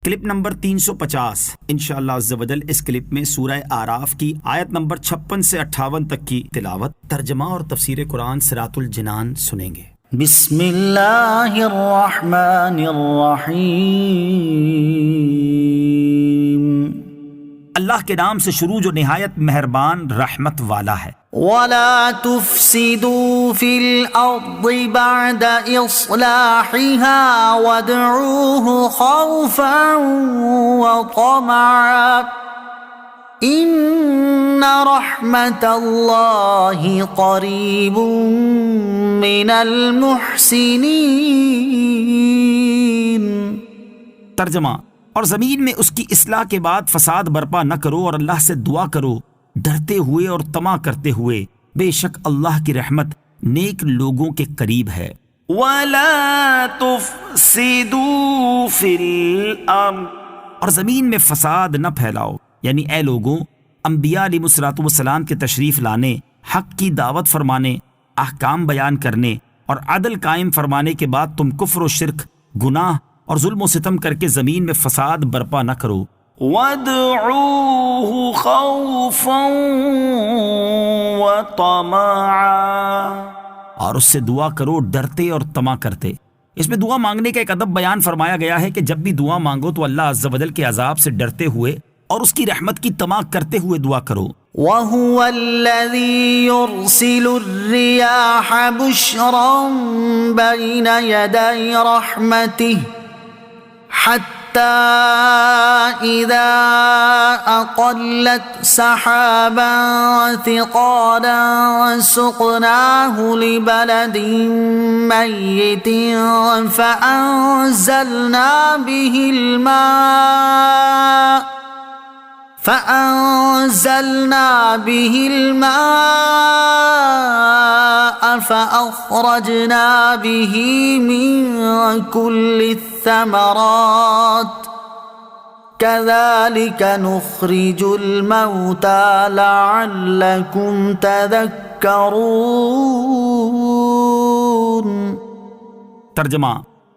Clip number 350 انشاءاللہ عز و جل اس کلپ میں سورہ اعراف کی آیت نمبر 56 سے 58 تک کی تلاوت، ترجمہ اور تفسیر قرآن صراط الجنان سنیں گے۔ بسم اللہ الرحمن الرحیم، اللہ کے نام سے شروع جو نہایت مہربان رحمت والا ہے۔ وَلَا تُفْسِدُوا فِي الْأَرْضِ بَعْدَ إِصْلَاحِهَا وَادْعُوهُ خَوْفًا وَطَمَعًا إِنَّ رَحْمَتَ اللَّهِ قَرِيبٌ مِّنَ الْمُحْسِنِينَ۔ ترجمہ، اور زمین میں اس کی اصلاح کے بعد فساد برپا نہ کرو اور اللہ سے دعا کرو ڈرتے ہوئے اور طمع کرتے ہوئے، بے شک اللہ کی رحمت نیک لوگوں کے قریب ہے۔ وَلَا تُفْسِدُوا فِي الْأَرْضِ، اور زمین میں فساد نہ پھیلاؤ، یعنی اے لوگوں، انبیاء علیہ السلام کے تشریف لانے، حق کی دعوت فرمانے، احکام بیان کرنے اور عدل قائم فرمانے کے بعد تم کفر و شرک، گناہ اور ظلم و ستم کر کے زمین میں فساد برپا نہ کرو۔ وَادْعُوهُ خَوْفًا وَطَمَعًا، اور اس سے دعا کرو ڈرتے اور طمع کرتے۔ اس میں دعا مانگنے کا ایک ادب بیان فرمایا گیا ہے کہ جب بھی دعا مانگو تو اللہ عز و جل کے عذاب سے ڈرتے ہوئے اور اس کی رحمت کی طمع کرتے ہوئے دعا کرو۔ وَهُوَ الَّذِي يُرْسِلُ الرِّيَاحَ بُشْرًا بَيْنَ يَدَيْ رَحْمَتِهِ حَتَّى إِذَا أَقَلَّتْ سَحَابًا ثِقَالًا سُقْنَاهُ لِبَلَدٍ مَّيِّتٍ فَأَنزَلْنَا بِهِ الْمَاءَ فَأَخْرَجْنَا بِهِ مِن كُلِّ الثَّمَرَاتِ كَذَلِكَ نُخْرِجُ الْمَوْتَى لَعَلَّكُمْ تَذَكَّرُونَ۔ ترجمہ،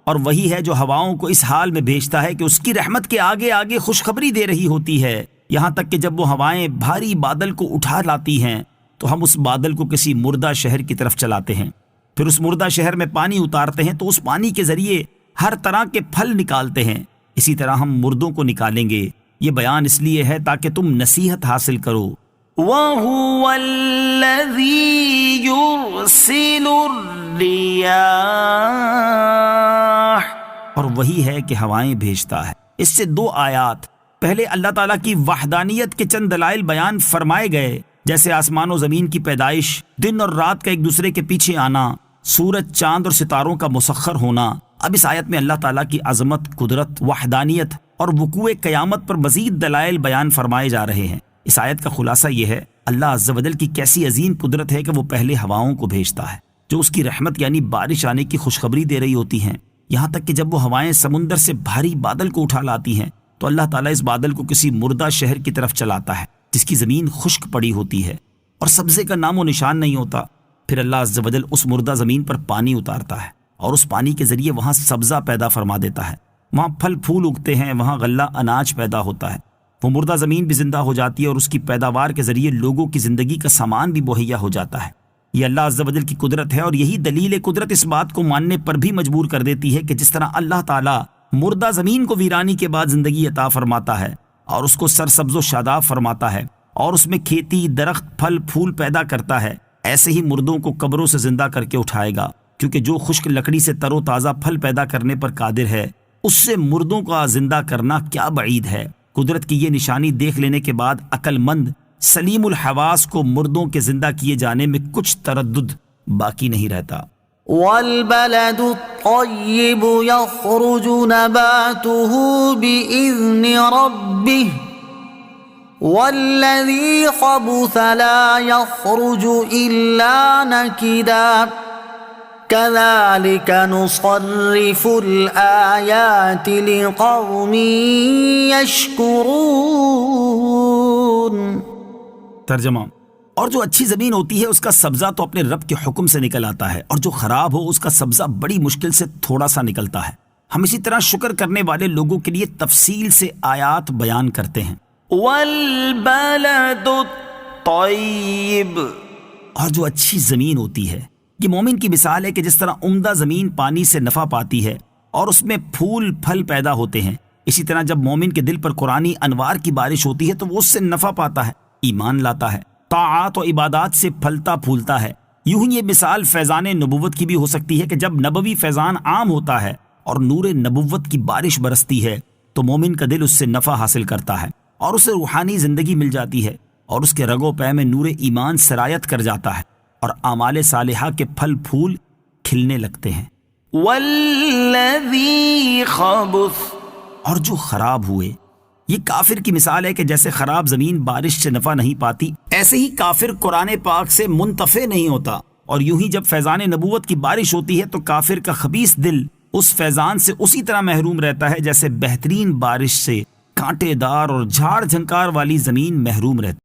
اور وہی ہے جو ہواؤں کو اس حال میں بھیجتا ہے کہ اس کی رحمت کے آگے آگے خوشخبری دے رہی ہوتی ہے، یہاں تک کہ جب وہ ہوائیں بھاری بادل کو اٹھا لاتی ہیں تو ہم اس بادل کو کسی مردہ شہر کی طرف چلاتے ہیں، پھر اس مردہ شہر میں پانی اتارتے ہیں تو اس پانی کے ذریعے ہر طرح کے پھل نکالتے ہیں، اسی طرح ہم مردوں کو نکالیں گے۔ یہ بیان اس لیے ہے تاکہ تم نصیحت حاصل کرو۔ وَهُوَ الَّذِي يُرْسِلُ الرِّيَاحَ، اور وہی ہے کہ ہوائیں بھیجتا ہے۔ اس سے دو آیات، پہلے اللہ تعالیٰ کی وحدانیت کے چند دلائل بیان فرمائے گئے، جیسے آسمان و زمین کی پیدائش، دن اور رات کا ایک دوسرے کے پیچھے آنا، سورج، چاند اور ستاروں کا مسخر ہونا۔ اب اس آیت میں اللہ تعالیٰ کی عظمت، قدرت، وحدانیت اور وقوع قیامت پر مزید دلائل بیان فرمائے جا رہے ہیں۔ اس آیت کا خلاصہ یہ ہے، اللہ عز و جل کی کیسی عظیم قدرت ہے کہ وہ پہلے ہواؤں کو بھیجتا ہے جو اس کی رحمت یعنی بارش آنے کی خوشخبری دے رہی ہوتی ہیں، یہاں تک کہ جب وہ ہوائیں سمندر سے بھاری بادل کو اٹھا لاتی ہیں تو اللہ تعالیٰ اس بادل کو کسی مردہ شہر کی طرف چلاتا ہے جس کی زمین خشک پڑی ہوتی ہے اور سبزے کا نام و نشان نہیں ہوتا۔ پھر اللہ عز و جل اس مردہ زمین پر پانی اتارتا ہے اور اس پانی کے ذریعے وہاں سبزہ پیدا فرما دیتا ہے، وہاں پھل پھول اگتے ہیں، وہاں غلہ اناج پیدا ہوتا ہے، وہ مردہ زمین بھی زندہ ہو جاتی ہے اور اس کی پیداوار کے ذریعے لوگوں کی زندگی کا سامان بھی مہیا ہو جاتا ہے۔ یہ اللہ عز و جل کی قدرت ہے، اور یہی دلیل قدرت اس بات کو ماننے پر بھی مجبور کر دیتی ہے کہ جس طرح اللہ تعالیٰ مردہ زمین کو ویرانی کے بعد زندگی عطا فرماتا ہے اور اس کو سرسبز و شاداب فرماتا ہے اور اس میں کھیتی، درخت، پھل پھول پیدا کرتا ہے، ایسے ہی مردوں کو قبروں سے زندہ کر کے اٹھائے گا، کیونکہ جو خشک لکڑی سے تر و تازہ پھل پیدا کرنے پر قادر ہے اس سے مردوں کا زندہ کرنا کیا بعید ہے۔ قدرت کی یہ نشانی دیکھ لینے کے بعد عقل مند سلیم الحواس کو مردوں کے زندہ کیے جانے میں کچھ تردد باقی نہیں رہتا۔ وَالْبَلَدُ الطَّيِّبُ يَخْرُجُ نَبَاتُهُ بِإِذْنِ رَبِّهِ وَالَّذِي خَبُثَ لَا يَخْرُجُ إِلَّا نَكِدًا كَذَلِكَ نُصَرِّفُ الْآيَاتِ لِقَوْمٍ يَشْكُرُونَ۔ ترجمہ، اور جو اچھی زمین ہوتی ہے اس کا سبزہ تو اپنے رب کے حکم سے نکل آتا ہے، اور جو خراب ہو اس کا سبزہ بڑی مشکل سے تھوڑا سا نکلتا ہے۔ ہم اسی طرح شکر کرنے والے لوگوں کے لیے تفصیل سے آیات بیان کرتے ہیں۔ والبلد الطیب، اور جو اچھی زمین ہوتی ہے، یہ مومن کی مثال ہے کہ جس طرح عمدہ زمین پانی سے نفع پاتی ہے اور اس میں پھول پھل پیدا ہوتے ہیں، اسی طرح جب مومن کے دل پر قرآنی انوار کی بارش ہوتی ہے تو وہ اس سے نفع پاتا ہے، ایمان لاتا ہے، طاعات و عبادات سے پھلتا پھولتا ہے۔ یوں ہی یہ مثال فیضان نبوت کی بھی ہو سکتی ہے کہ جب نبوی فیضان عام ہوتا ہے اور نور نبوت کی بارش برستی ہے تو مومن کا دل اس سے نفع حاصل کرتا ہے اور اسے روحانی زندگی مل جاتی ہے اور اس کے رگ و پے میں نور ایمان سرایت کر جاتا ہے اور اعمال صالحہ کے پھل پھول کھلنے لگتے ہیں۔ والذی خبث، اور جو خراب ہوئے، یہ کافر کی مثال ہے کہ جیسے خراب زمین بارش سے نفع نہیں پاتی، ایسے ہی کافر قرآن پاک سے منتفع نہیں ہوتا، اور یوں ہی جب فیضان نبوت کی بارش ہوتی ہے تو کافر کا خبیث دل اس فیضان سے اسی طرح محروم رہتا ہے جیسے بہترین بارش سے کانٹے دار اور جھاڑ جھنکار والی زمین محروم رہتی۔